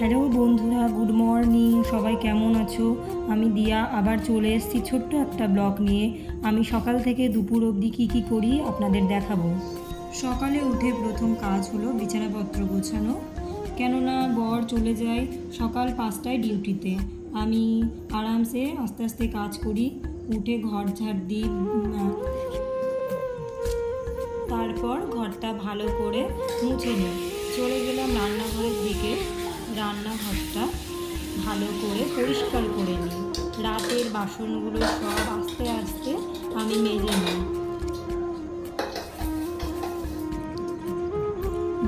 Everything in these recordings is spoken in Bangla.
হ্যালো বন্ধুরা, গুড মর্নিং। সবাই কেমন আছো? আমি দিয়া আবার চলে এসেছি ছোট্ট একটা ব্লগ নিয়ে। আমি সকাল থেকে দুপুর অবধি কী করি আপনাদের দেখাবো। সকালে উঠে প্রথম কাজ হলো বিছানাপত্র গোছানো, কেননা বর চলে যায় সকাল 5টায় ডিউটিতে। আমি আরামসে আস্তে আস্তে কাজ করি, উঠে ঘর ঝাড় দিই, তারপর ঘরটা ভালো করে মুছে নিই। চলে গেলাম রান্নাঘরের দিকে। রান্নাঘরটা ভালো করে পরিষ্কার করে নিই। রাতের বাসনগুলো সব আস্তে আস্তে আমি মেজে নিই।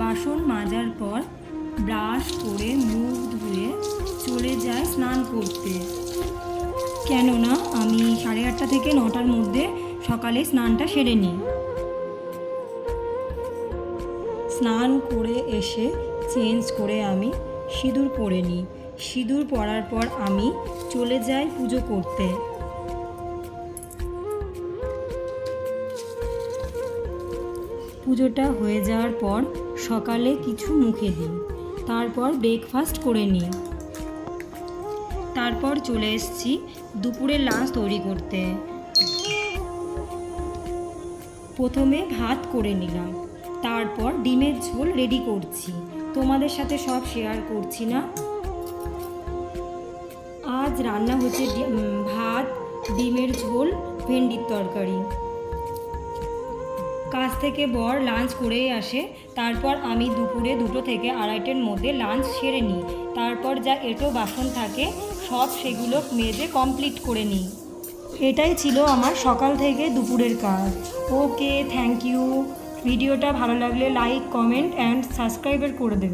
বাসন মাজার পর ব্রাশ করে মুখ ধুয়ে চলে যাই স্নান করতে, কেননা আমি 8:30 থেকে 9টার মধ্যে সকালে স্নানটা সেরে নিই। স্নান করে এসে চেঞ্জ করে আমি সিঁদুর পরে নিই। সিঁদুর পরার পর আমি চলে যাই পুজো করতে। পুজোটা হয়ে যাওয়ার পর সকালে কিছু মুখে দিই, তারপর ব্রেকফাস্ট করে নিই। তারপর চলে এসেছি দুপুরের লাঞ্চ তৈরি করতে। প্রথমে ভাত করে নিলাম, তারপর ডিমের ঝোল রেডি করছি। তোমাদের সাথে সব শেয়ার করছি না। আজ রান্না হচ্ছে ভাত, ডিমের ঝোল, ভেন্ডির তরকারি। কাজ থেকে বর লাঞ্চ করেই আসে, তারপর আমি দুপুরে 2টো থেকে 2:30টার মধ্যে লাঞ্চ সেরে নিই। তারপর যা এঁটো বাসন থাকে সব সেগুলো মেজে কমপ্লিট করে নিই। এটাই ছিল আমার সকাল থেকে দুপুরের কাজ। ওকে, থ্যাংক ইউ। ভিডিওটা ভালো লাগলে লাইক, কমেন্ট অ্যান্ড সাবস্ক্রাইব করে দেবে।